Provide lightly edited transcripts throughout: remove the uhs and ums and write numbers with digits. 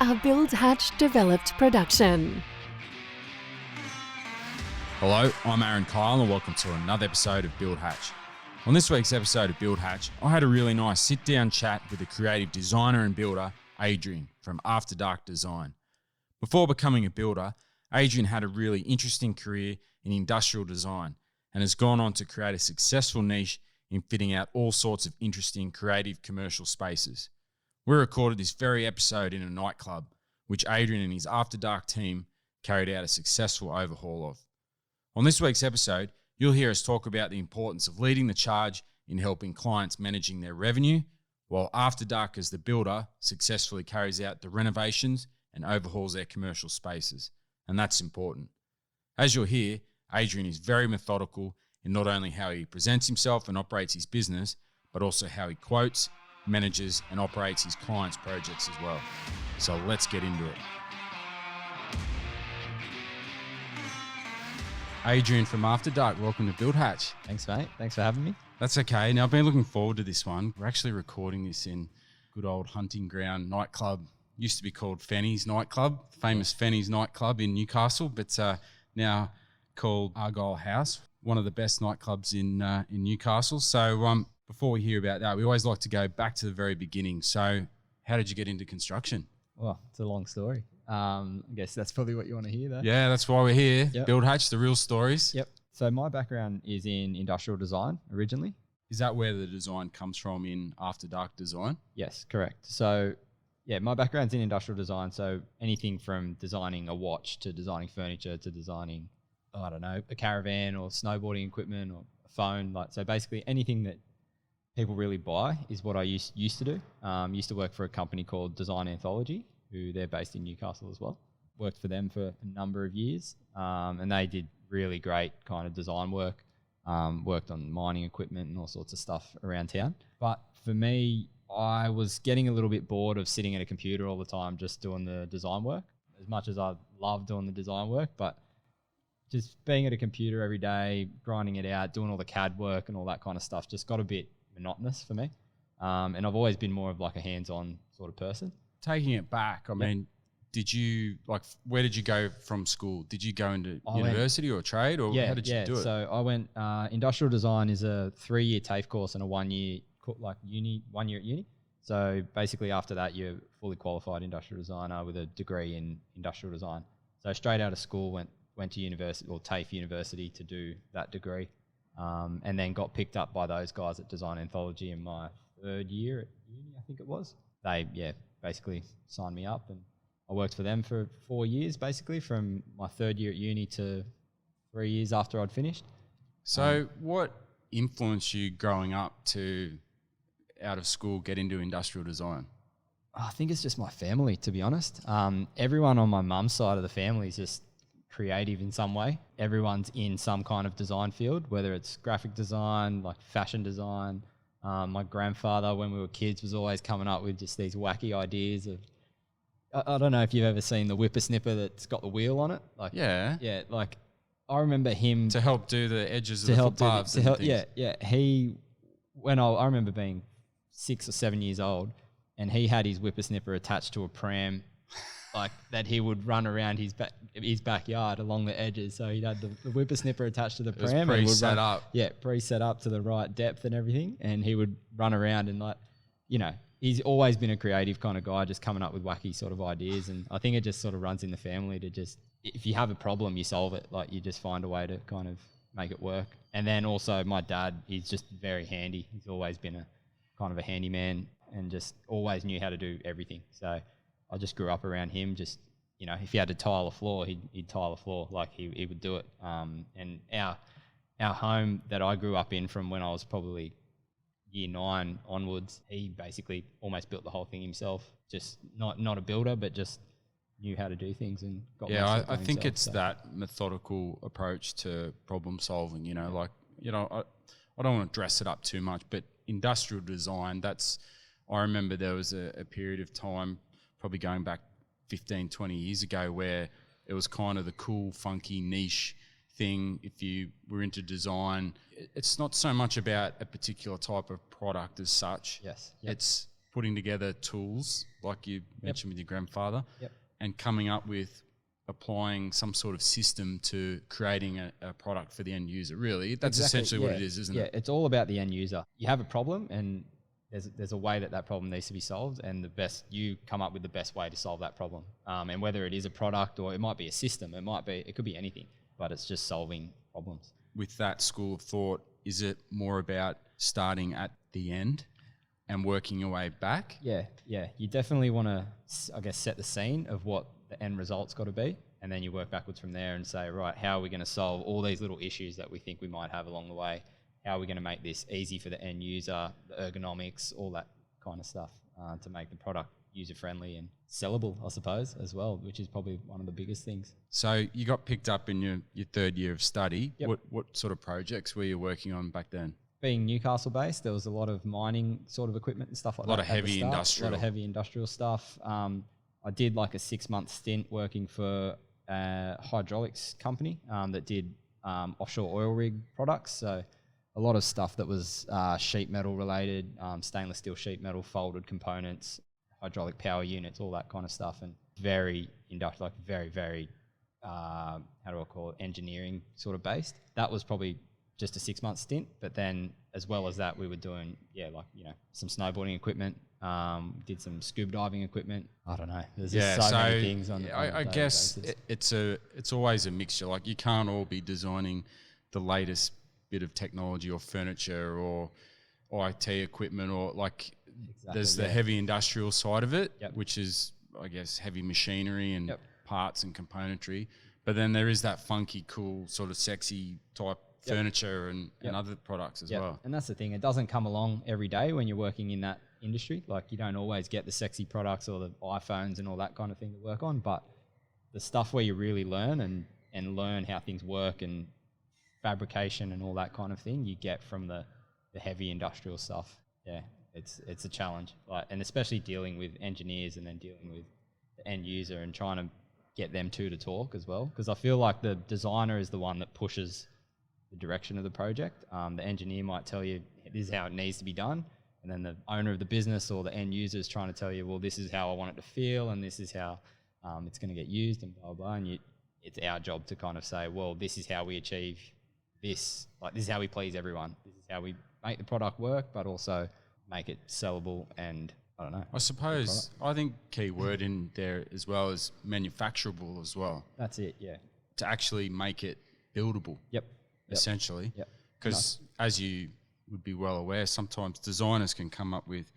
A Build Hatch developed production. Hello, I'm Aaron Kyle and welcome to another episode of Build Hatch. On this week's episode of Build Hatch, I had a really nice sit-down chat with the creative designer and builder, Adrian from After Dark Design. Before becoming a builder, Adrian had a really interesting career in industrial design and has gone on to create a successful niche in fitting out all sorts of interesting creative commercial spaces. We recorded this very episode in a nightclub, which Adrian and his After Dark team carried out a successful overhaul of. On this week's episode, you'll hear us talk about the importance of leading the charge in helping clients managing their revenue, while After Dark as the builder successfully carries out the renovations and overhauls their commercial spaces. And that's important. As you'll hear, Adrian is very methodical in not only how he presents himself and operates his business, but also how he quotes, manages and operates his clients' projects as well. So let's get into it. Adrian from After Dark, welcome to Build Hatch. Thanks, mate. Thanks for having me. That's okay. Now, I've been looking forward to this one. We're actually recording this in good old hunting ground nightclub. Used to be called Fenny's Nightclub, famous Fenny's Nightclub in Newcastle, but now called Argyle House, one of the best nightclubs in Newcastle. So before we hear about that, we always like to go back to the very beginning. So how did you get into construction? Well, it's a long story. I guess that's probably what you want to hear, though. Yeah, that's why we're here. Yep. Build Hatch, the real stories. Yep. So my background is in industrial design originally. Is that where the design comes from in After Dark Design? Yes, correct. So yeah, my background's in industrial design. So anything from designing a watch to designing furniture to designing, I don't know, a caravan or snowboarding equipment or a phone. So basically anything that people really buy is what I used to do. Used to work for a company called Design Anthology, who they're based in Newcastle as well. Worked for them for a number of years, and they did really great kind of design work. Worked on mining equipment and all sorts of stuff around town. But for me, I was getting a little bit bored of sitting at a computer all the time just doing the design work. As much as I love doing the design work, but just being at a computer every day, grinding it out, doing all the CAD work and all that kind of stuff just got a bit monotonous for me. And I've always been more of like a hands-on sort of person. Taking it back, I mean, where did you go from school? Did you go into university or trade, or how did you do it? So I went, industrial design is a 3-year TAFE course and a 1 year at uni. So basically after that, you're fully qualified industrial designer with a degree in industrial design. So straight out of school, went to university or TAFE university to do that degree. And then got picked up by those guys at Design Anthology in my 3rd year at uni, I think it was. They, basically signed me up and I worked for them for 4 years, basically from my 3rd year at uni to 3 years after I'd finished. So what influenced you growing up to, out of school, get into industrial design? I think it's just my family, to be honest. Everyone on my mum's side of the family is just creative in some way. Everyone's in some kind of design field, whether it's graphic design, like fashion design. My grandfather, when we were kids, was always coming up with just these wacky ideas of, I don't know if you've ever seen the whippersnipper that's got the wheel on it. Yeah, like I remember him to help do the edges of the footpaths. I remember being 6 or 7 years old, and he had his whippersnipper attached to a pram, like that he would run around his backyard along the edges. So he'd had the whippersnipper attached to the pram. It was pre-set up. Yeah, pre-set up to the right depth and everything. And he would run around and he's always been a creative kind of guy, just coming up with wacky sort of ideas. And I think it just sort of runs in the family to just, if you have a problem, you solve it. Like you just find a way to kind of make it work. And then also my dad, he's just very handy. He's always been a kind of a handyman and just always knew how to do everything. So I just grew up around him. Just, if he had to tile a floor, he'd tile a floor, like he would do it. And our home that I grew up in from when I was probably year 9 onwards, he basically almost built the whole thing himself. Just not a builder, but just knew how to do things and got. Yeah, I think it's that methodical approach to problem solving. I don't want to dress it up too much, but industrial design. I remember there was a period of time, probably going back 15, 20 years ago, where it was kind of the cool, funky niche thing. If you were into design, it's not so much about a particular type of product as such. Yes. Yep. It's putting together tools like you mentioned with your grandfather and coming up with applying some sort of system to creating a product for the end user. Really, that's essentially what it is, isn't it? Yeah, it's all about the end user. You have a problem and there's a way that problem needs to be solved, and you come up with the best way to solve that problem. And whether it is a product or it might be a system, it could be anything, but it's just solving problems. With that school of thought, is it more about starting at the end and working your way back? Yeah. You definitely want to, I guess, set the scene of what the end result's got to be, and then you work backwards from there and say, right, how are we going to solve all these little issues that we think we might have along the way? How are we going to make this easy for the end user, the ergonomics, all that kind of stuff, to make the product user-friendly and sellable, I suppose, as well, which is probably one of the biggest things. So you got picked up in your third year of study. Yep. What sort of projects were you working on back then? Being Newcastle based, there was a lot of mining sort of equipment and stuff like that. A lot of heavy industrial stuff. I did like a 6-month stint working for a hydraulics company that did offshore oil rig products. So a lot of stuff that was sheet metal related, stainless steel sheet metal, folded components, hydraulic power units, all that kind of stuff, and very industrial, like very, how do I call it, engineering sort of based. That was probably just a 6-month stint, but then as well as that, we were doing, some snowboarding equipment, did some scuba diving equipment. I don't know. There's just so many things on I guess it's always a mixture. Like you can't all be designing the latest bit of technology or furniture or IT equipment or there's the heavy industrial side of it, which is, I guess, heavy machinery and parts and componentry. But then there is that funky, cool, sort of sexy type furniture and other products as well. And that's the thing. It doesn't come along every day when you're working in that industry. Like you don't always get the sexy products or the iPhones and all that kind of thing to work on. But the stuff where you really learn and learn how things work and fabrication and all that kind of thing, you get from the heavy industrial stuff. Yeah, it's a challenge. And especially dealing with engineers and then dealing with the end user and trying to get them to talk as well. Because I feel like the designer is the one that pushes the direction of the project. The engineer might tell you this is how it needs to be done, and then the owner of the business or the end user is trying to tell you, well, this is how I want it to feel, and this is how it's going to get used, and blah blah. And it's our job to kind of say, well, this is how we achieve this. Like this is how we please everyone. This is how we make the product work, but also make it sellable. And I don't know. I suppose I think key word in there as well is manufacturable as well. That's it. Yeah. To actually make it buildable. Yep. Essentially, because as you would be well aware, sometimes designers can come up with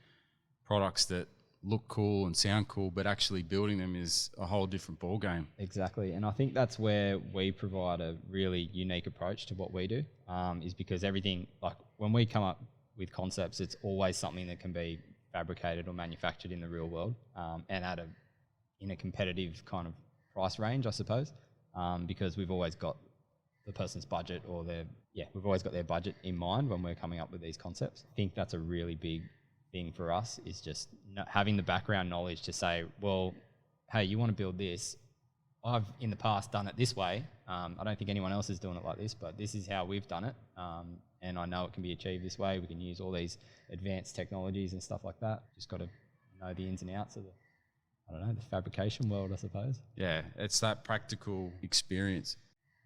products that look cool and sound cool, but actually building them is a whole different ball game. Exactly, and I think that's where we provide a really unique approach to what we do, is because everything, like when we come up with concepts, it's always something that can be fabricated or manufactured in the real world, and in a competitive kind of price range, I suppose, because we've always got the person's budget or we've always got their budget in mind when we're coming up with these concepts. I think that's a really big thing for us, is just having the background knowledge to say, well, hey, you want to build this. I've in the past done it this way. I don't think anyone else is doing it like this, but this is how we've done it. And I know it can be achieved this way. We can use all these advanced technologies and stuff like that. Just got to know the ins and outs of the fabrication world, I suppose. Yeah, it's that practical experience.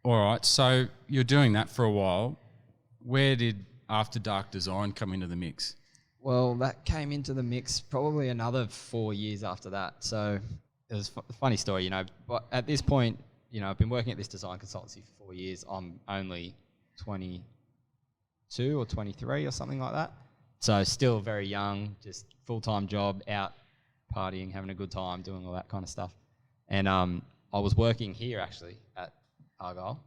All right, so you're doing that for a while. Where did After Dark Design come into the mix? Well, that came into the mix probably another 4 years after that. So it was a funny story, but at this point, I've been working at this design consultancy for 4 years. I'm only 22 or 23 or something like that. So still very young, just full-time job, out partying, having a good time, doing all that kind of stuff. And I was working here actually at Argyle.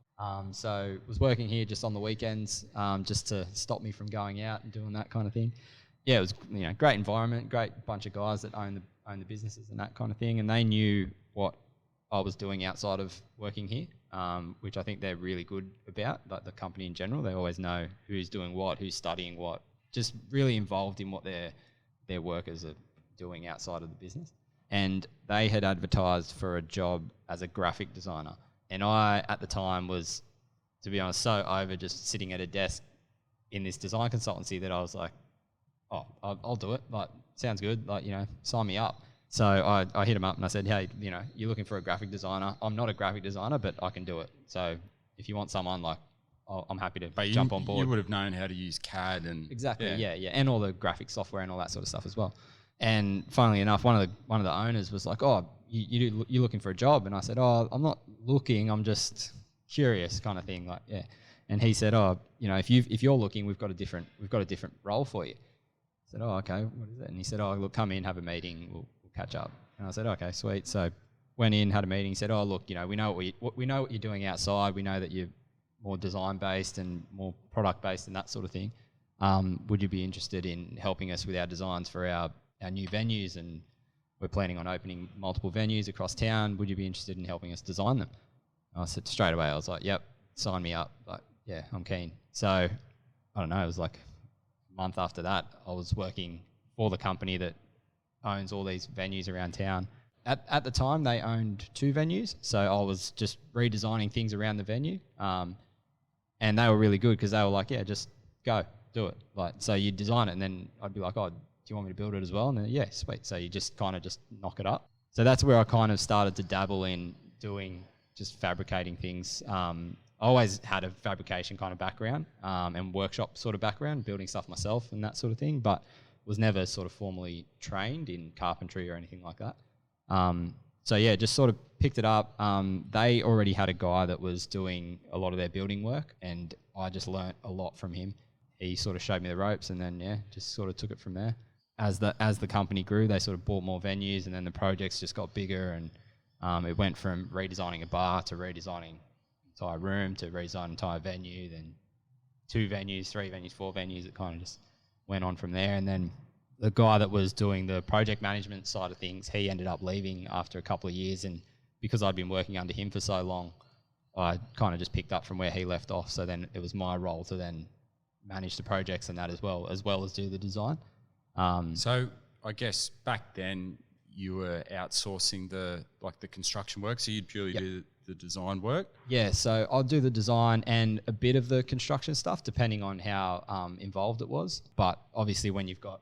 So was working here just on the weekends, just to stop me from going out and doing that kind of thing. Yeah, it was great environment, great bunch of guys that own the businesses and that kind of thing, and they knew what I was doing outside of working here, which I think they're really good about, like the company in general. They always know who's doing what, who's studying what, just really involved in what their workers are doing outside of the business. And they had advertised for a job as a graphic designer. And I, at the time, was, to be honest, so over just sitting at a desk in this design consultancy that I was like, oh, I'll do it. Like, sounds good. Like, sign me up. So I hit him up and I said, hey, you're looking for a graphic designer. I'm not a graphic designer, but I can do it. So if you want someone, like, I'm happy to jump on board. You would have known how to use CAD and exactly, yeah, and all the graphic software and all that sort of stuff as well. And funnily enough, one of the owners was like, "Oh, you're looking for a job?" And I said, "Oh, I'm not looking. I'm just curious, kind of thing." Like, yeah. And he said, "Oh, if you're looking, we've got a different role for you." I said, "Oh, okay. What is it?" And he said, "Oh, look, come in, have a meeting. We'll catch up." And I said, "Okay, sweet." So went in, had a meeting. He said, "Oh, look, we know we know what you're doing outside. We know that you're more design based and more product based and that sort of thing. Would you be interested in helping us with our designs for our new venues? And we're planning on opening multiple venues across town. Would you be interested in helping us design them?" And I said straight away, I was like, "Yep, sign me up." Like, yeah, I'm keen. So I don't know, it was like a month after that, I was working for the company that owns all these venues around town. At the time, they owned 2 venues, so I was just redesigning things around the venue. And they were really good because they were like, "Yeah, just go, do it." Like, so you design it and then I'd be like, "Oh, do you want me to build it as well?" And then, yeah, sweet. So you just kind of just knock it up. So that's where I kind of started to dabble in doing just fabricating things. I always had a fabrication kind of background and workshop sort of background, building stuff myself and that sort of thing, but was never sort of formally trained in carpentry or anything like that. So yeah, just sort of picked it up. They already had a guy that was doing a lot of their building work, and I just learnt a lot from him. He sort of showed me the ropes, and then just sort of took it from there. As the company grew, they sort of bought more venues, and then the projects just got bigger, and it went from redesigning a bar to redesigning an entire room to redesign an entire venue, then 2 venues, 3 venues, 4 venues. It kind of just went on from there, and then the guy that was doing the project management side of things, he ended up leaving after a couple of years, and because I'd been working under him for so long, I kind of just picked up from where he left off. So then it was my role to then manage the projects and that as well as do the design. So I guess back then you were outsourcing the construction work, so you'd purely do the design work? Yeah, so I'll do the design and a bit of the construction stuff depending on how involved it was. But obviously when you've got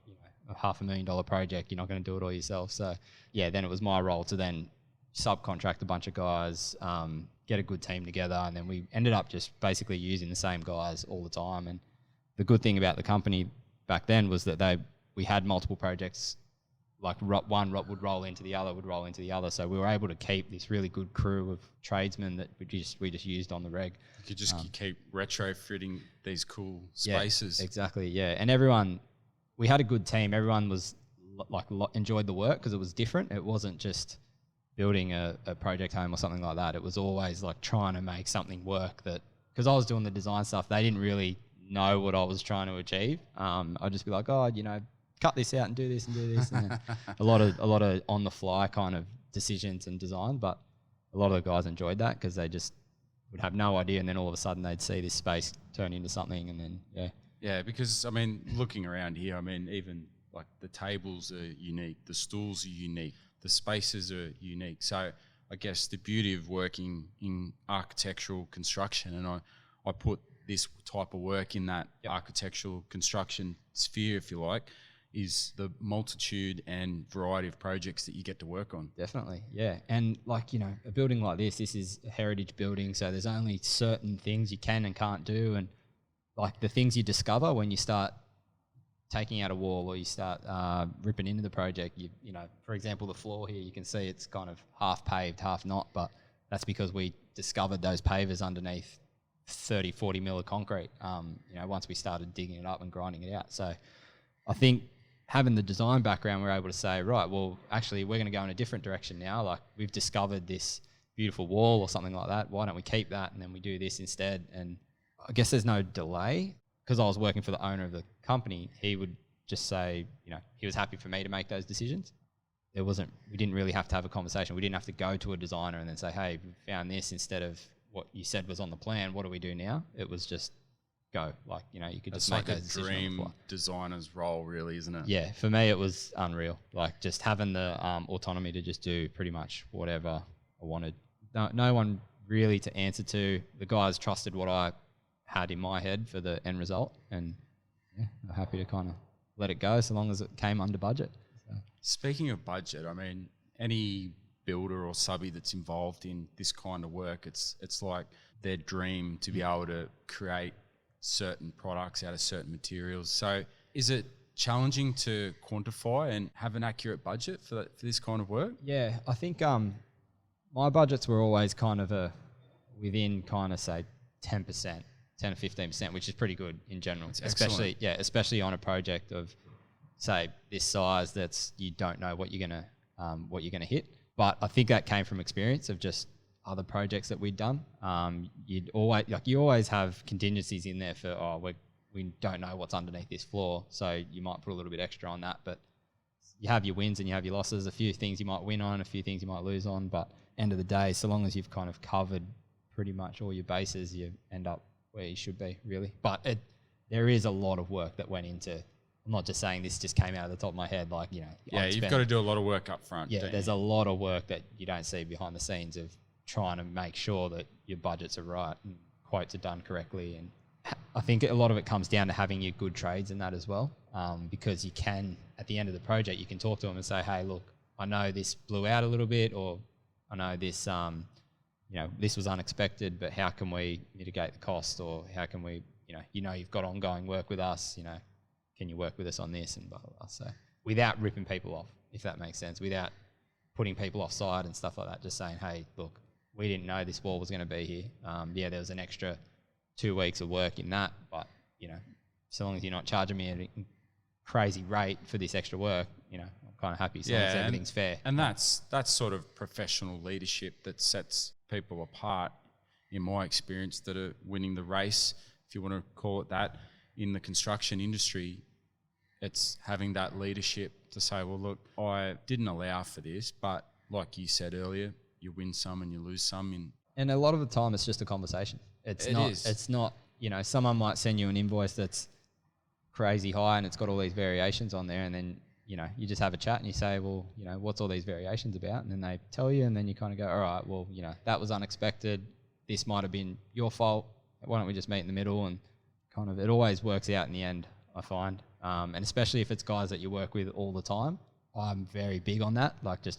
a $500,000 project, you're not going to do it all yourself. So yeah, then it was my role to then subcontract a bunch of guys, get a good team together, and then we ended up just basically using the same guys all the time. And the good thing about the company back then was that we had multiple projects, like one would roll into the other, so we were able to keep this really good crew of tradesmen that we just used on the reg. You could just keep retrofitting these cool spaces. Yeah, exactly, yeah. And we had a good team. Everyone was enjoyed the work because it was different. It wasn't just building a project home or something like that. It was always like trying to make something work because I was doing the design stuff, they didn't really know what I was trying to achieve. I'd just be like, "Oh, cut this out and do this and do this." And then a lot of on the fly kind of decisions and design, but a lot of the guys enjoyed that because they just would have no idea, and then all of a sudden they'd see this space turn into something, and then Yeah, because I mean, looking around here, I mean, even like the tables are unique, the stools are unique, the spaces are unique. So I guess the beauty of working in architectural construction, and I put this type of work in that architectural construction sphere, if you like, is the multitude and variety of projects that you get to work on. Definitely, yeah. And a building like this is a heritage building, so there's only certain things you can and can't do, and like the things you discover when you start taking out a wall or you start ripping into the project, for example, the floor here, you can see it's kind of half paved, half not, but that's because we discovered those pavers underneath 30, 40 mil of concrete, once we started digging it up and grinding it out. So I think having the design background, we're able to say, right, well, actually we're going to go in a different direction now. Like, we've discovered this beautiful wall or something like that. Why don't we keep that and then we do this instead? And I guess there's no delay because I was working for the owner of the company. He would just say, he was happy for me to make those decisions. We didn't really have to have a conversation. We didn't have to go to a designer and then say, "Hey, we found this instead of what you said was on the plan. What do we do now?" It was just go. You could just make those decisions. It's like a dream designer's role, really, isn't it? Yeah, for me it was unreal. Like, just having the autonomy to just do pretty much whatever I wanted. No one really to answer to. The guys trusted what I had in my head for the end result, and I'm happy to kind of let it go so long as it came under budget. So. Speaking of budget, I mean, any builder or subby that's involved in this kind of work, it's like their dream to be able to create certain products out of certain materials. So is it challenging to quantify and have an accurate budget for this kind of work? Yeah, I think my budgets were always kind of within kind of say 10%, 10 to 15%, which is pretty good in general. It's excellent. Especially on a project of say this size that's you don't know what you're gonna hit. But I think that came from experience of just other projects that we'd done. You always have contingencies in there for we don't know what's underneath this floor, so you might put a little bit extra on that. But you have your wins and you have your losses. A few things you might win on, a few things you might lose on. But end of the day, so long as you've kind of covered pretty much all your bases, you end up where you should be, really. But there is a lot of work that went into. I'm not just saying this just came out of the top of my head, like, you know. Yeah, you've got to do a lot of work up front. Yeah, there's a lot of work that you don't see behind the scenes of trying to make sure that your budgets are right and quotes are done correctly. And I think a lot of it comes down to having your good trades in that as well, because you can, at the end of the project, you can talk to them and say, hey, look, I know this blew out a little bit, or I know this, this was unexpected, but how can we mitigate the cost, or how can we, you've got ongoing work with us, can you work with us on this, and blah, blah, blah. So without ripping people off, if that makes sense, without putting people offside and stuff like that, just saying, hey, look, we didn't know this wall was going to be here. There was an extra 2 weeks of work in that, but, so long as you're not charging me a crazy rate for this extra work, I'm kind of happy. So long as everything's fair. And that's sort of professional leadership that sets people apart, in my experience, that are winning the race, if you want to call it that, in the construction industry. It's having that leadership to say, well, look, I didn't allow for this, but like you said earlier, you win some and you lose some. And a lot of the time it's just a conversation. It's not, someone might send you an invoice that's crazy high and it's got all these variations on there, and then, you just have a chat and you say, well, what's all these variations about? And then they tell you, and then you kind of go, all right, well, that was unexpected. This might have been your fault. Why don't we just meet in the middle? And kind of, it always works out in the end, I find. And especially if it's guys that you work with all the time, I'm very big on that. Like, I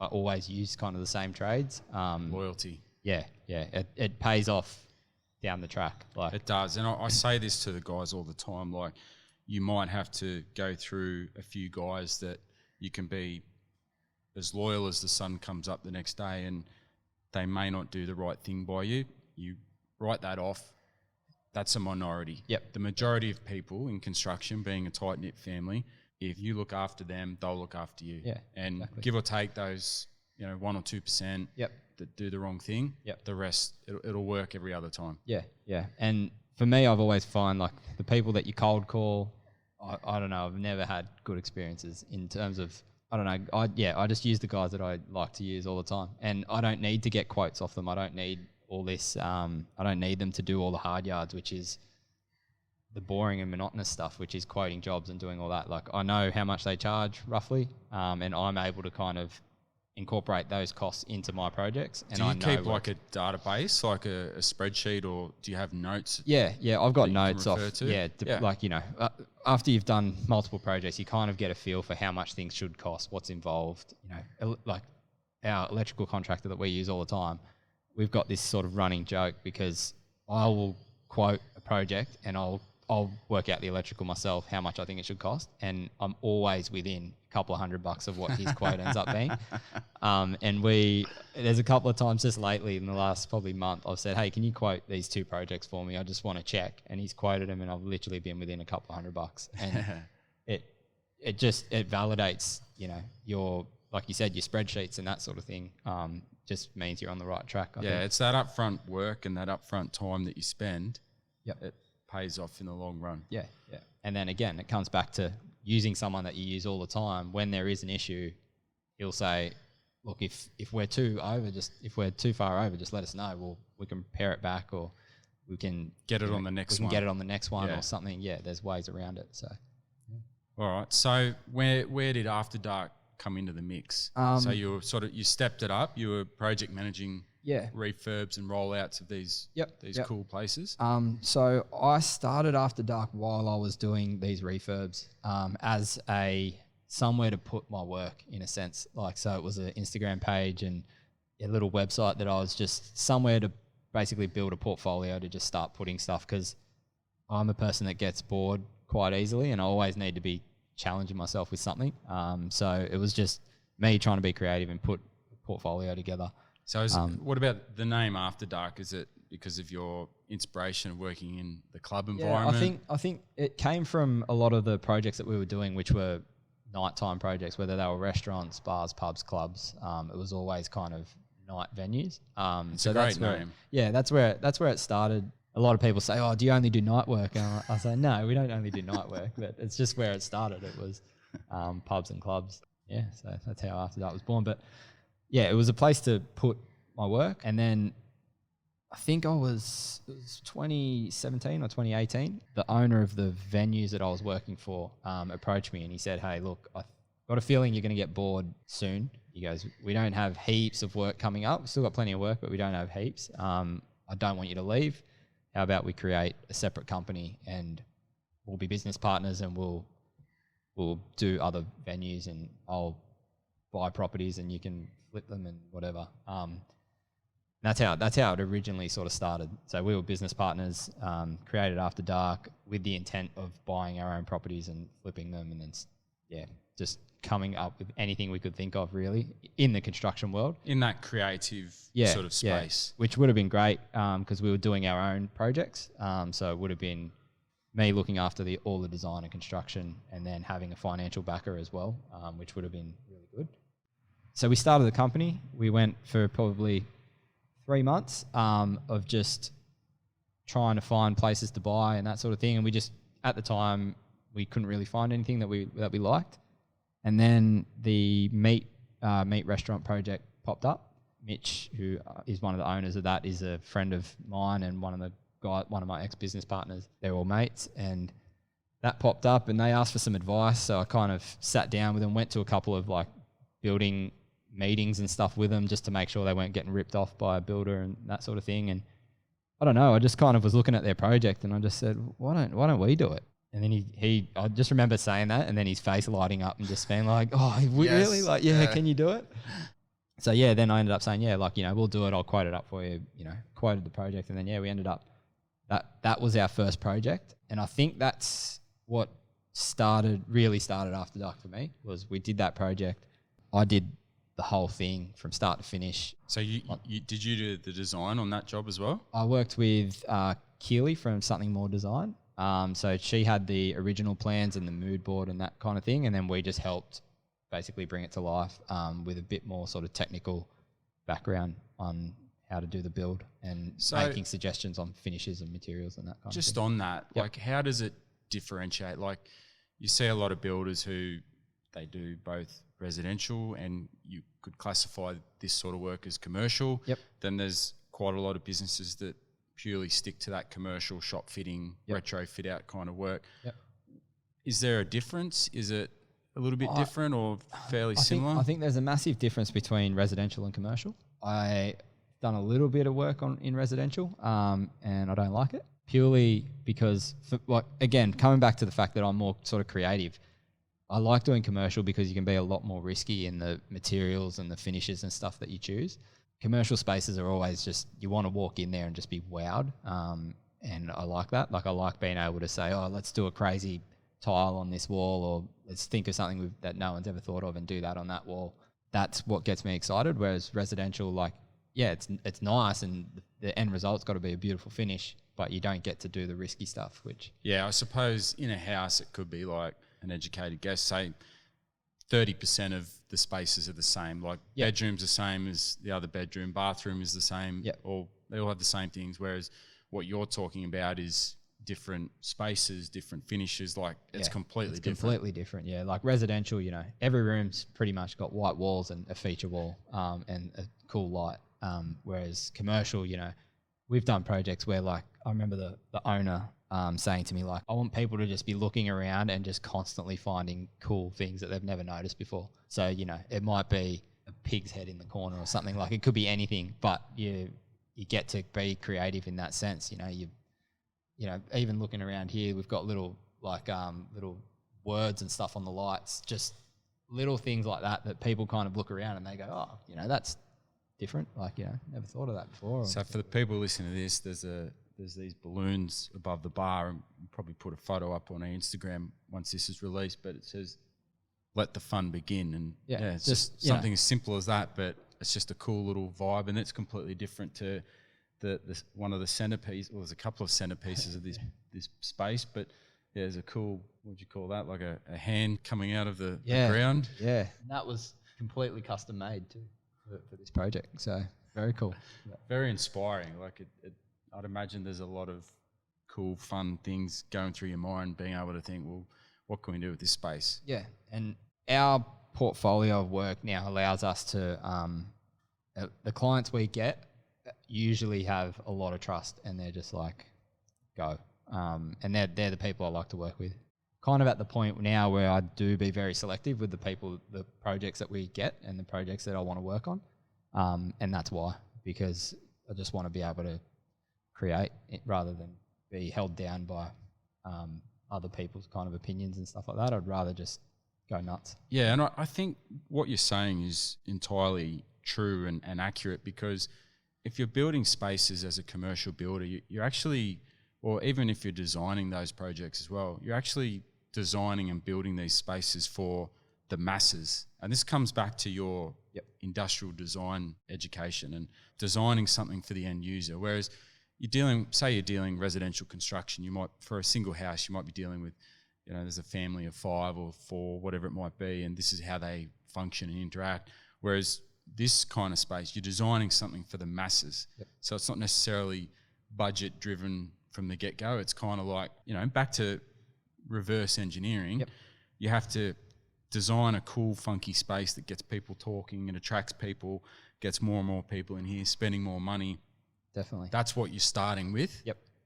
always use kind of the same trades. Loyalty. Yeah. It pays off down the track. Like, it does. And I say this to the guys all the time, like, you might have to go through a few guys that you can be as loyal as the sun comes up the next day, and they may not do the right thing by you. You write that off. That's a minority. Yep. The majority of people in construction, being a tight-knit family, if you look after them, they'll look after you. Yeah, and exactly. Give or take those, 1 or 2% that do the wrong thing. Yep. The rest, it'll work every other time. Yeah. And for me, I've always find, like, the people that you cold call, I don't know, I've never had good experiences in terms of, I don't know, I just use the guys that I like to use all the time. And I don't need to get quotes off them. I don't need all this, I don't need them to do all the hard yards, which is the boring and monotonous stuff, which is quoting jobs and doing all that. Like, I know how much they charge roughly, and I'm able to kind of incorporate those costs into my projects. And do you keep like a database, like a spreadsheet, or do you have notes? Yeah, I've got notes off. Like, after you've done multiple projects, you kind of get a feel for how much things should cost, what's involved. Like our electrical contractor that we use all the time, we've got this sort of running joke, because I will quote a project and I'll work out the electrical myself, how much I think it should cost, and I'm always within a couple of $100 of what his quote ends up being. And there's a couple of times just lately in the last probably month, I've said, hey, can you quote these 2 projects for me? I just want to check. And he's quoted them, and I've literally been within a couple of $100. And it validates, your, like you said, your spreadsheets and that sort of thing. Just means you're on the right track. I think. It's that upfront work and that upfront time that you spend. Yep. It pays off in the long run. Yeah. And then again, it comes back to using someone that you use all the time. When there is an issue, he'll say, look, if we're too far over, just let us know. We can pare it back, or we can get it on the next one. We can get it on the next one or something. Yeah, there's ways around it. So, all right. So where did After Dark come into the mix? So you stepped it up. You were project managing refurbs and rollouts of these cool places? So I started After Dark while I was doing these refurbs as a somewhere to put my work, in a sense. Like, so it was an Instagram page and a little website that I was just somewhere to basically build a portfolio to just start putting stuff, because I'm a person that gets bored quite easily and I always need to be challenging myself with something. So it was just me trying to be creative and put a portfolio together. So what about the name After Dark? Is it because of your inspiration of working in the club environment? I think it came from a lot of the projects that we were doing, which were nighttime projects, whether they were restaurants, bars, pubs, clubs. It was always kind of night venues. It's a great name. That's where it started. A lot of people say, "Oh, do you only do night work?" And I say, "No, we don't only do night work." But it's just where it started. It was pubs and clubs. Yeah, so that's how After Dark was born. But yeah, it was a place to put my work. And then I think it was 2017 or 2018. The owner of the venues that I was working for approached me and he said, "Hey, look, I've got a feeling you're going to get bored soon." He goes, "We don't have heaps of work coming up. We've still got plenty of work, but we don't have heaps. I don't want you to leave. How about we create a separate company and we'll be business partners and we'll do other venues and I'll buy properties and you can flip them and whatever." That's how it originally sort of started. So we were business partners, created After Dark with the intent of buying our own properties and flipping them, and then just coming up with anything we could think of really in the construction world. In that creative sort of space. Which would have been great because we were doing our own projects. So it would have been me looking after all the design and construction and then having a financial backer as well, which would have been really good. So we started the company. We went for probably 3 months of just trying to find places to buy and that sort of thing. And we just, at the time, we couldn't really find anything that we liked. And then the meat restaurant project popped up. Mitch, who is one of the owners of that, is a friend of mine and one of my ex-business partners. They're all mates, and that popped up and they asked for some advice. So I kind of sat down with them, went to a couple of like building meetings and stuff with them just to make sure they weren't getting ripped off by a builder and that sort of thing. And I don't know, I just kind of was looking at their project and I just said, why don't we do it? And then I just remember saying that and then his face lighting up and just being like, "Oh, really? Like, can you do it?" So then I ended up saying, we'll do it. I'll quote it up for you, quoted the project. And then, we ended up, that was our first project. And I think that's what really started After Dark for me, was we did that project. I did the whole thing from start to finish. So did you do the design on that job as well? I worked with Keely from Something More Design. So she had the original plans and the mood board and that kind of thing. And then we just helped basically bring it to life with a bit more sort of technical background on how to do the build and making suggestions on finishes and materials and that kind of thing. Just on that, like how does it differentiate? Like you see a lot of builders who they do both residential and you could classify this sort of work as commercial. Yep. Then there's quite a lot of businesses that purely stick to that commercial shop fitting, retro fit out kind of work. Yep. Is there a difference? Is it a little bit different or fairly similar? I think there's a massive difference between residential and commercial. I done a little bit of work in residential and I don't like it purely because, again, coming back to the fact that I'm more sort of creative, I like doing commercial because you can be a lot more risky in the materials and the finishes and stuff that you choose. Commercial spaces are always just, you want to walk in there and just be wowed. And I like that. Like I like being able to say, oh, let's do a crazy tile on this wall, or let's think of something that no one's ever thought of and do that on that wall. That's what gets me excited. Whereas residential, like, it's nice and the end result's got to be a beautiful finish, but you don't get to do the risky stuff, which... Yeah, I suppose in a house it could be like an educated guess, say 30% of the spaces are the same, like bedroom's the same as the other bedroom, bathroom is the same, or they all have the same things, whereas what you're talking about is different spaces, different finishes, like it's completely different. Completely different, yeah. Like residential, every room's pretty much got white walls and a feature wall and a cool light, whereas commercial, we've done projects where, like, I remember the owner saying to me, like, I want people to just be looking around and just constantly finding cool things that they've never noticed before. So, it might be a pig's head in the corner or something. Like it could be anything, but you get to be creative in that sense. Even looking around here, we've got little words and stuff on the lights, just little things like that people kind of look around and they go, oh, that's different. Like, never thought of that before. So for the people listening to this, there's these balloons above the bar, and we'll probably put a photo up on our Instagram once this is released, but it says, let the fun begin. And it's just something as simple as that, but it's just a cool little vibe, and it's completely different to the one of the centerpieces. Well, there's a couple of centerpieces of this space, but there's a cool, what would you call that? Like a hand coming out of the ground. Yeah, and that was completely custom made too for this project. So very cool. Very inspiring. Like I'd imagine there's a lot of cool, fun things going through your mind, being able to think, well, what can we do with this space? Yeah, and our portfolio of work now allows us to, the clients we get usually have a lot of trust, and they're just like, go. And they're the people I like to work with. Kind of at the point now where I do be very selective with the projects that we get and the projects that I want to work on. And that's why, because I just want to be able to create it rather than be held down by other people's kind of opinions and stuff like that. I'd rather just go nuts. Yeah, and I think what you're saying is entirely true and accurate, because if you're building spaces as a commercial builder, you're actually, or even if you're designing those projects as well, you're actually designing and building these spaces for the masses. And this comes back to your industrial design education and designing something for the end user. Whereas you're dealing residential construction, you might, for a single house, you might be dealing with, there's a family of 5 or 4, whatever it might be, and this is how they function and interact. Whereas this kind of space, you're designing something for the masses. So it's not necessarily budget driven from the get-go. It's kind of like, back to reverse engineering, you have to design a cool, funky space that gets people talking and attracts people, gets more and more people in here, spending more money. Definitely. That's what you're starting with.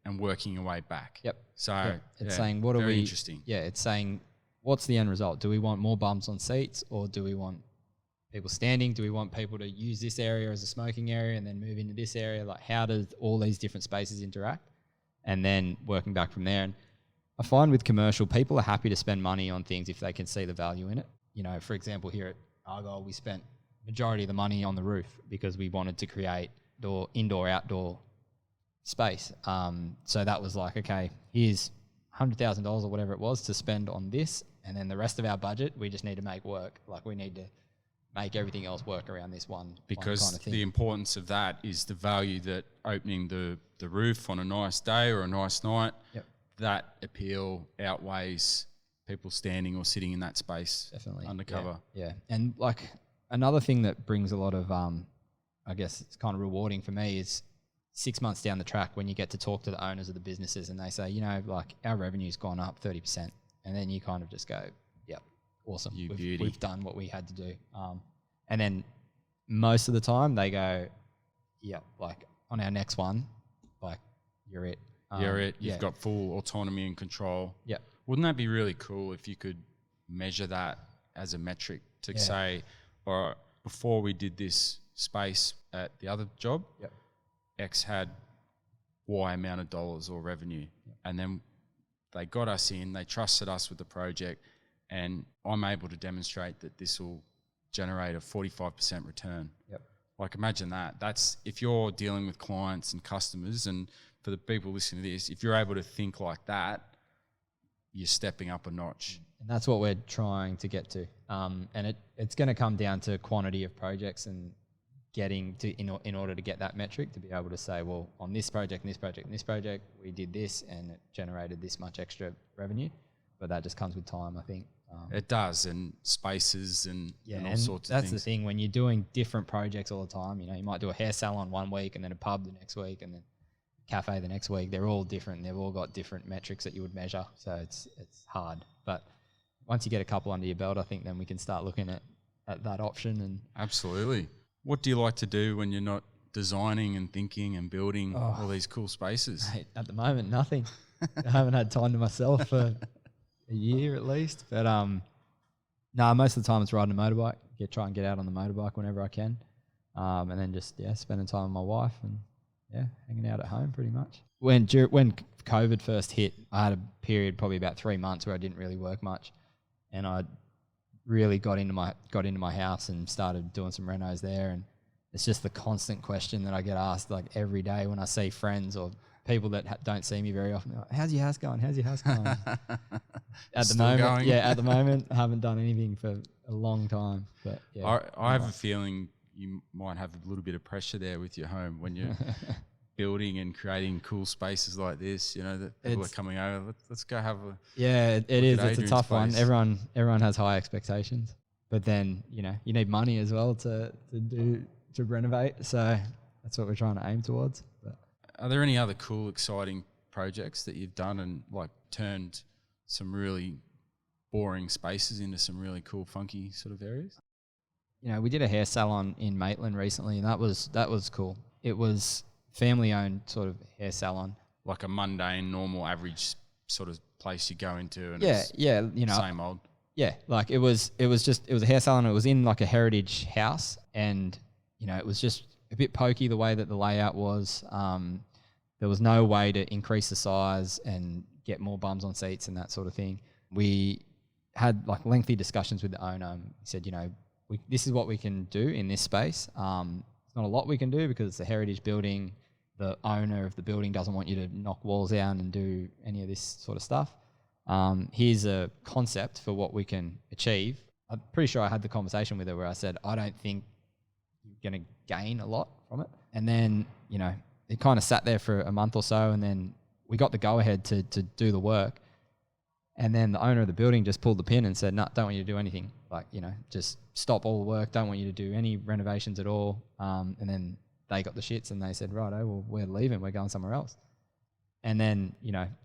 And working your way back. So it's saying, what are we? Interesting. Yeah, it's saying, what's the end result? Do we want more bums on seats, or do we want people standing? Do we want people to use this area as a smoking area and then move into this area? Like, how does all these different spaces interact? And then working back from there. And I find with commercial, people are happy to spend money on things if they can see the value in it. For example, here at Argyle, we spent majority of the money on the roof because we wanted to create indoor, outdoor space. So that was like, okay, here's $100,000 or whatever it was to spend on this, and then the rest of our budget we just need to make work. Like, we need to make everything else work around this one because kind of thing. The importance of that is the value that opening the roof on a nice day or a nice night, that appeal outweighs people standing or sitting in that space. Definitely undercover. Yeah. And like, another thing that brings a lot of I guess it's kind of rewarding for me is 6 months down the track when you get to talk to the owners of the businesses and they say, like, our revenue's gone up 30%. And then you kind of just go, yep, awesome. We've done what we had to do. And then most of the time they go, yep, like, on our next one, like, you're it. You've got full autonomy and control. Yep. Wouldn't that be really cool if you could measure that as a metric to say, all right, before we did this space at the other job, X had Y amount of dollars or revenue. And then they got us in, they trusted us with the project, and I'm able to demonstrate that this will generate a 45% return. Like, imagine that. That's, if you're dealing with clients and customers, and for the people listening to this, if you're able to think like that, you're stepping up a notch. And that's what we're trying to get to. And it's going to come down to quantity of projects and getting to, in order to get that metric, to be able to say, well, on this project and this project and this project, we did this and it generated this much extra revenue. But that just comes with time, I think. It does, and spaces and all sorts of things. That's the thing, when you're doing different projects all the time, you might do a hair salon one week and then a pub the next week and then a cafe the next week. They're all different. They've all got different metrics that you would measure. So it's hard. But once you get a couple under your belt, I think then we can start looking at that option. And absolutely. What do you like to do when you're not designing and thinking and building all these cool spaces? Mate, at the moment, nothing. I haven't had time to myself for a year at least. But No, most of the time it's riding a motorbike. Try and get out on the motorbike whenever I can, and then just spending time with my wife and hanging out at home pretty much. When COVID first hit, I had a period probably about 3 months where I didn't really work much, and I really got into my house and started doing some renos there. And it's just the constant question that I get asked like every day when I see friends or people that don't see me very often. Like, how's your house going? How's your house going? At the moment, I haven't done anything for a long time. But I have a feeling you might have a little bit of pressure there with your home when you're building and creating cool spaces like this. You know, that people are coming over. Let's go have a it is. It's a tough place. one. Everyone has high expectations, but then you need money as well to renovate. So that's what we're trying to aim towards. But are there any other cool, exciting projects that you've done and like turned some really boring spaces into some really cool, funky sort of areas? We did a hair salon in Maitland recently, and that was cool. It was family-owned sort of hair salon, like a mundane, normal, average sort of place you go into, and same old. Yeah, like it was a hair salon. It was in like a heritage house, and it was just a bit pokey the way that the layout was. There was no way to increase the size and get more bums on seats and that sort of thing. We had like lengthy discussions with the owner. He said, this is what we can do in this space. It's not a lot we can do because it's a heritage building. The owner of the building doesn't want you to knock walls down and do any of this sort of stuff. Here's a concept for what we can achieve. I'm pretty sure I had the conversation with her where I said, I don't think you're going to gain a lot from it. And then, it kind of sat there for a month or so, and then we got the go-ahead to do the work. And then the owner of the building just pulled the pin and said, no, don't want you to do anything. Like, just stop all the work. Don't want you to do any renovations at all. And then they got the shits and they said, righto, well, we're leaving. We're going somewhere else. And then,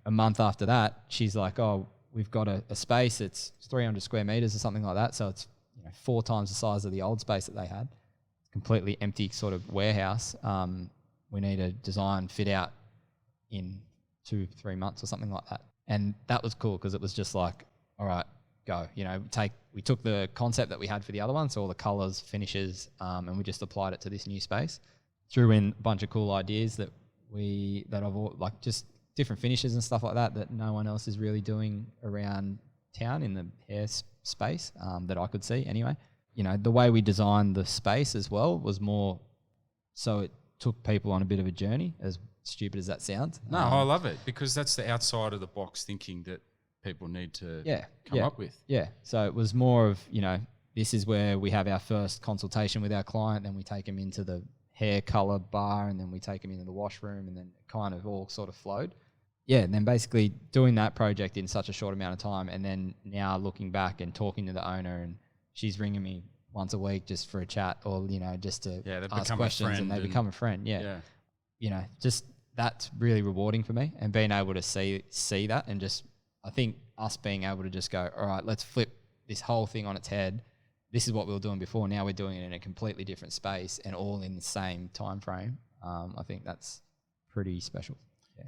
a month after that, she's like, oh, we've got a space. It's 300 square meters or something like that. So it's 4 times the size of the old space that they had. Completely empty sort of warehouse. We need a design fit out in 2-3 months or something like that. And that was cool because it was just like, all right, go. We took the concept that we had for the other one, so all the colours, finishes, and we just applied it to this new space. Threw in a bunch of cool ideas that I've like just different finishes and stuff like that no one else is really doing around town in the hair space that I could see anyway. The way we designed the space as well was more so it took people on a bit of a journey, as stupid as that sounds. No, I love it because that's the outside of the box thinking that people need to come up with. Yeah. So it was more of, this is where we have our first consultation with our client, then we take them into the hair color bar, and then we take them into the washroom, and then it kind of all sort of flowed. Yeah, and then basically doing that project in such a short amount of time, and then now looking back and talking to the owner, and she's ringing me once a week just for a chat, or just to ask questions, and they become a friend. Just that's really rewarding for me, and being able to see that, and just I think us being able to just go, all right, let's flip this whole thing on its head. This is what we were doing before. Now we're doing it in a completely different space and all in the same time frame. I think that's pretty special.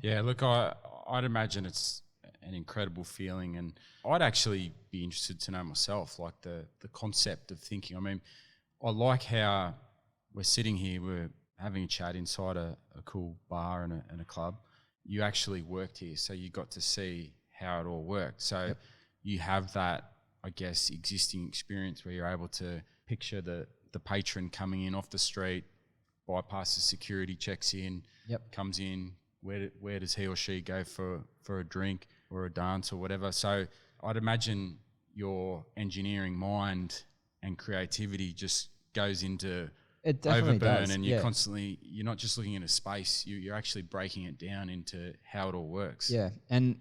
Yeah, look, I'd imagine it's an incredible feeling, and I'd actually be interested to know myself, like the concept of thinking. I mean, I like how we're sitting here, we're having a chat inside a cool bar and a club. You actually worked here, so you got to see how it all worked. So you have that, I guess, existing experience where you're able to picture the patron coming in off the street, bypasses security, checks in, comes in, where does he or she go for a drink or a dance or whatever. So I'd imagine your engineering mind and creativity just goes into overburn, and you're constantly, you're not just looking at a space, you're actually breaking it down into how it all works. Yeah, and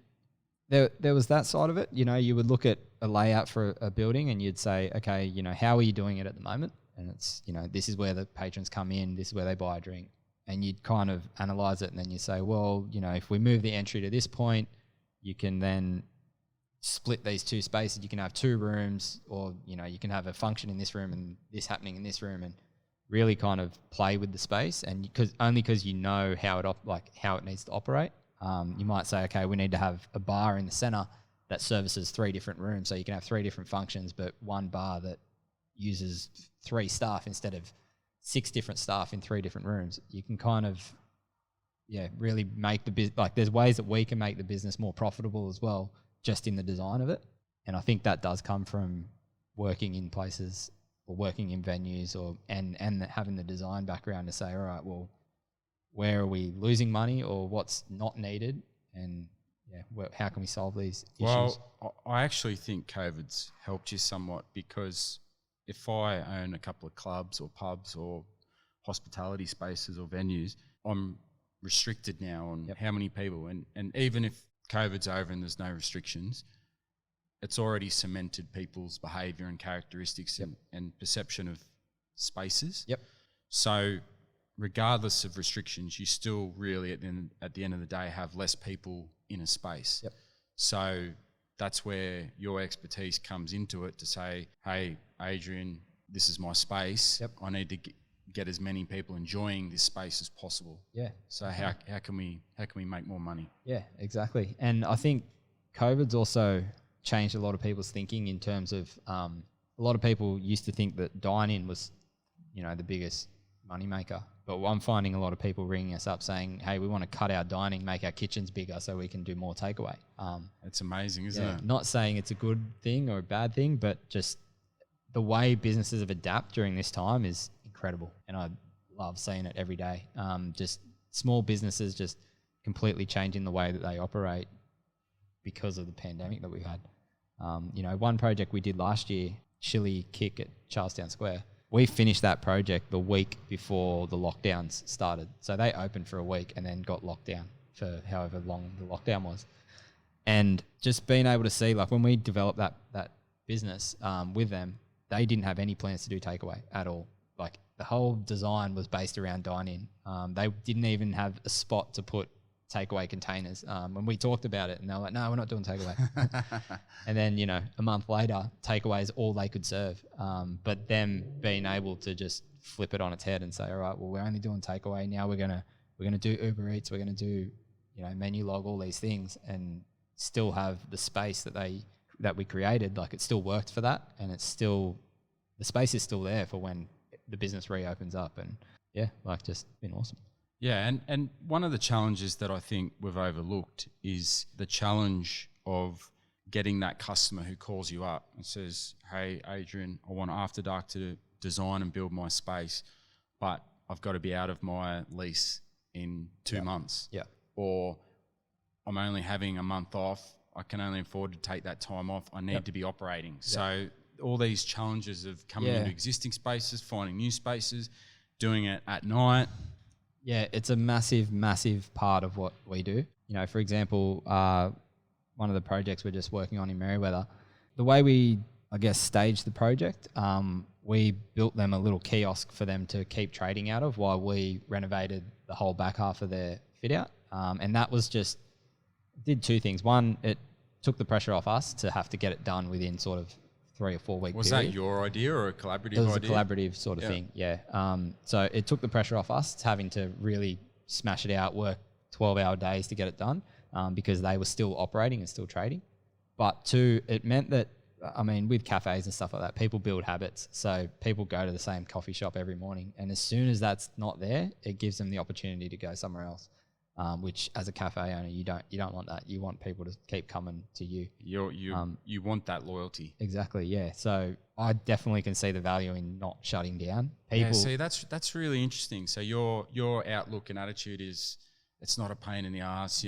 there was that side of it. You would look at a layout for a building and you'd say, okay, how are you doing it at the moment? And it's, this is where the patrons come in, this is where they buy a drink. And you'd kind of analyze it, and then you say, well, if we move the entry to this point, you can then split these 2 spaces. You can have 2 rooms, or, you can have a function in this room and this happening in this room, and really kind of play with the space. And because you know how it needs to operate. You might say, okay, we need to have a bar in the center that services 3 different rooms. So you can have 3 different functions, but one bar that uses 3 staff instead of 6 different staff in 3 different rooms. You can kind of, really make the business, like there's ways that we can make the business more profitable as well, just in the design of it. And I think that does come from working in places or working in venues and having the design background to say, all right, well, where are we losing money or what's not needed? And how can we solve these issues? Well, I actually think COVID's helped you somewhat, because if I own a couple of clubs or pubs or hospitality spaces or venues, I'm restricted now on how many people. And even if COVID's over and there's no restrictions, it's already cemented people's behaviour and characteristics and perception of spaces. Yep. So regardless of restrictions, you still really at the end of the day have less people in a space. Yep. So that's where your expertise comes into it, to say, hey, Adrian, this is my space. Yep. I need to get as many people enjoying this space as possible. Yeah. So how can we make more money? Yeah, exactly. And I think COVID's also changed a lot of people's thinking in terms of a lot of people used to think that dine-in was, the biggest moneymaker. But I'm finding a lot of people ringing us up saying, hey, we want to cut our dining, make our kitchens bigger so we can do more takeaway. It's amazing, isn't it? Not saying it's a good thing or a bad thing, but just the way businesses have adapted during this time is incredible. And I love seeing it every day. Just small businesses just completely changing the way that they operate because of the pandemic that we've had. One project we did last year, Chili Kick at Charlestown Square, we finished that project the week before the lockdowns started. So they opened for a week and then got locked down for however long the lockdown was. And just being able to see, like when we developed that business with them, they didn't have any plans to do takeaway at all. Like the whole design was based around dine-in. They didn't even have a spot to put takeaway containers. When we talked about it, and they were like, no, we're not doing takeaway. And then, a month later, takeaway is all they could serve. But them being able to just flip it on its head and say, all right, well, we're only doing takeaway. Now we're gonna do Uber Eats. We're gonna do, menu log, all these things, and still have the space that we created. Like it still worked for that, and the space is still there for when the business reopens up. And just been awesome. Yeah, and one of the challenges that I think we've overlooked is the challenge of getting that customer who calls you up and says, hey, Adrian, I want After Dark to design and build my space, but I've got to be out of my lease in 2 months. Yeah. Or I'm only having a month off. I can only afford to take that time off. I need to be operating. So all these challenges of coming into existing spaces, finding new spaces, doing it at night. Yeah, it's a massive, massive part of what we do. For example, one of the projects we're just working on in Merewether, the way we, staged the project, we built them a little kiosk for them to keep trading out of while we renovated the whole back half of their fit out. And that was did 2 things. One, it took the pressure off us to have to get it done within sort of 3 or 4 week Was period. that your idea or a collaborative idea? It was a collaborative sort of thing, yeah. So it took the pressure off us having to really smash it out, work 12-hour days to get it done because they were still operating and still trading. But 2, it meant that, with cafes and stuff like that, people build habits. So people go to the same coffee shop every morning. And as soon as that's not there, it gives them the opportunity to go somewhere else. Which as a cafe owner, you don't want that. You want people to keep coming to you. You want that loyalty. Exactly, yeah. So I definitely can see the value in not shutting down. People, see, that's really interesting. So your outlook and attitude is it's not a pain in the ass.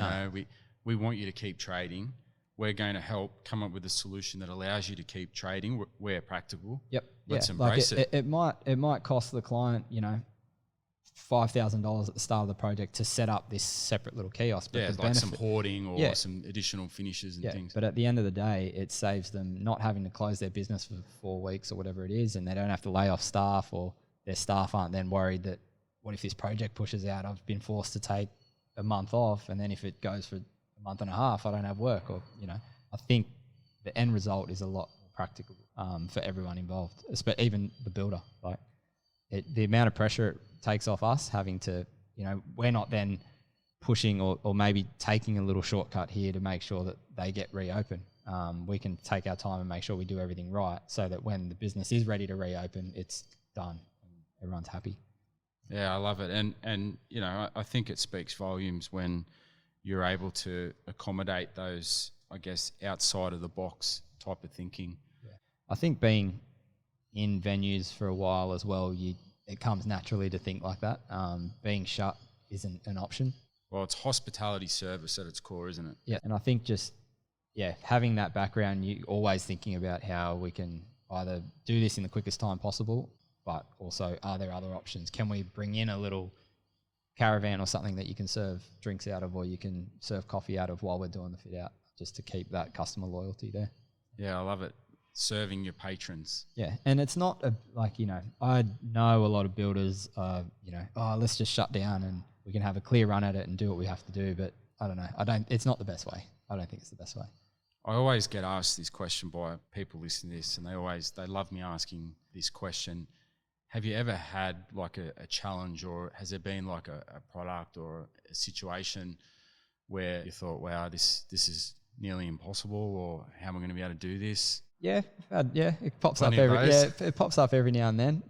We want you to keep trading. We're going to help come up with a solution that allows you to keep trading where practical. Yep. Let's embrace it. It might cost the client, $5,000 at the start of the project to set up this separate little kiosk. But like some hoarding or some additional finishes and things. But at the end of the day, it saves them not having to close their business for 4 weeks or whatever it is, and they don't have to lay off staff, or their staff aren't then worried that, what if this project pushes out? I've been forced to take a month off, and then if it goes for a month and a half, I don't have work. Or I think the end result is a lot more practical for everyone involved, even the builder. Like the amount of pressure it takes off us having to, we're not then pushing or maybe taking a little shortcut here to make sure that they get reopened. we can take our time and make sure we do everything right so that when the business is ready to reopen, it's done and everyone's happy. Yeah, I love it. And you know, I think it speaks volumes when you're able to accommodate those, I guess, outside of the box type of thinking. Yeah. I think being in venues for a while as well, it comes naturally to think like that. Being shut isn't an option. Well, it's hospitality service at its core, isn't it? Yeah, and I think having that background, you always thinking about how we can either do this in the quickest time possible, but also are there other options? Can we bring in a little caravan or something that you can serve drinks out of, or you can serve coffee out of while we're doing the fit out, just to keep that customer loyalty there? Yeah, I love it. Serving your patrons. Yeah, and it's not I know a lot of builders let's just shut down and we can have a clear run at it and do what we have to do, but I don't know. It's not the best way. I don't think it's the best way. I always get asked this question by people listening to this, and they love me asking this question. Have you ever had like a challenge, or has there been like a product or a situation where you thought, wow, this is nearly impossible, or how am I going to be able to do this? Yeah, it pops Plenty up of those. it pops up every now and then.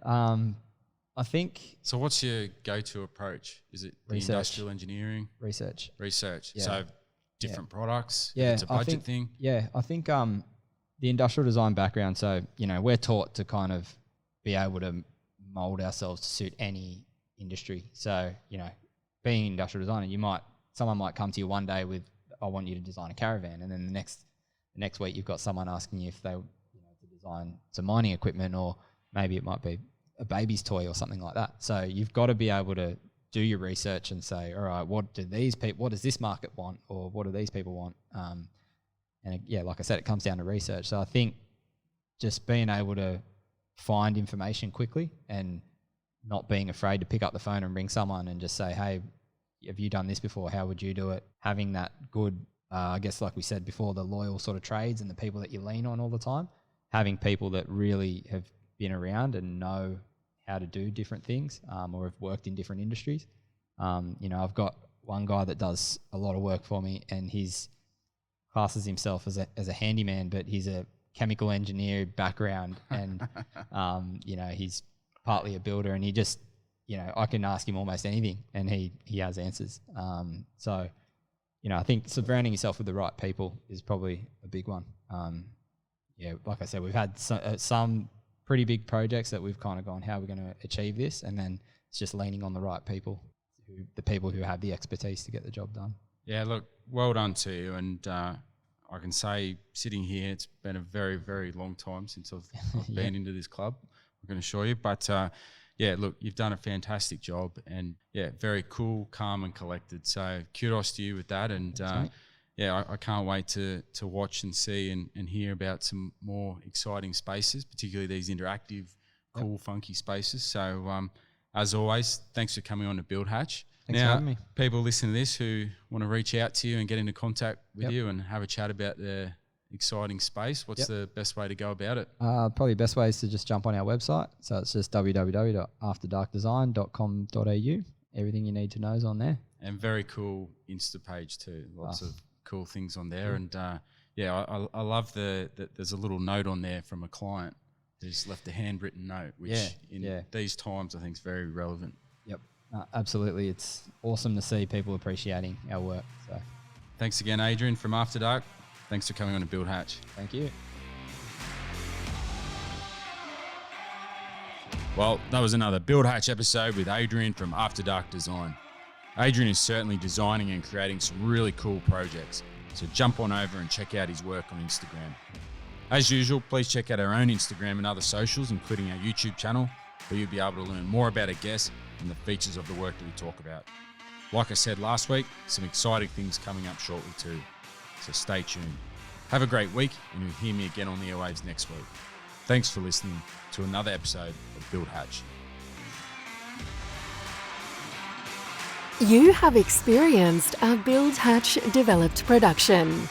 I think. So what's your go-to approach? Is it the industrial engineering? Research. Yeah. So different products? Yeah. It's a budget thing? Yeah, I think the industrial design background, so, we're taught to kind of be able to mold ourselves to suit any industry. So, being an industrial designer, someone might come to you one day with, I want you to design a caravan, and then the next week you've got someone asking you if they, to design some mining equipment, or maybe it might be a baby's toy or something like that. So you've got to be able to do your research and say, all right, what does this market want, or what do these people want? Like I said, it comes down to research. So I think just being able to find information quickly and not being afraid to pick up the phone and ring someone and just say, hey, have you done this before? How would you do it? Having that good, I guess, like we said before, the loyal sort of trades and the people that you lean on all the time, having people that really have been around and know how to do different things, or have worked in different industries. I've got one guy that does a lot of work for me, and he's classes himself as a handyman, but he's a chemical engineer background, and he's partly a builder, and he just, I can ask him almost anything and he has answers. So I think surrounding yourself with the right people is probably a big one. Like I said, we've had some pretty big projects that we've kind of gone, how are we going to achieve this? And then it's just leaning on the right people, the people who have the expertise to get the job done. Yeah, look, well done to you. And I can say, sitting here, it's been a very, very long time since I've been into this club, I can assure you. But look, you've done a fantastic job, and very cool, calm and collected. So kudos to you with that. And I can't wait to watch and see and hear about some more exciting spaces, particularly these interactive, cool, funky spaces. So as always, thanks for coming on to Build Hatch. Thanks for having me. People listening to this who want to reach out to you and get into contact with you and have a chat about their exciting space, what's the best way to go about it? Probably the best way is to just jump on our website. So it's just www.afterdarkdesign.com.au. Everything you need to know is on there. And very cool Insta page too. Lots of cool things on there. And I love that there's a little note on there from a client who's left a handwritten note, which in these times I think is very relevant. Yep. Absolutely. It's awesome to see people appreciating our work. So thanks again, Adrian from After Dark. Thanks for coming on to Build Hatch. Thank you. Well, that was another Build Hatch episode with Adrian from After Dark Design. Adrian is certainly designing and creating some really cool projects, so jump on over and check out his work on Instagram. As usual, please check out our own Instagram and other socials, including our YouTube channel, where you'll be able to learn more about our guests and the features of the work that we talk about. Like I said last week, some exciting things coming up shortly too, so stay tuned. Have a great week, and you'll hear me again on the airwaves next week. Thanks for listening to another episode of Build Hatch. You have experienced a Build Hatch developed production.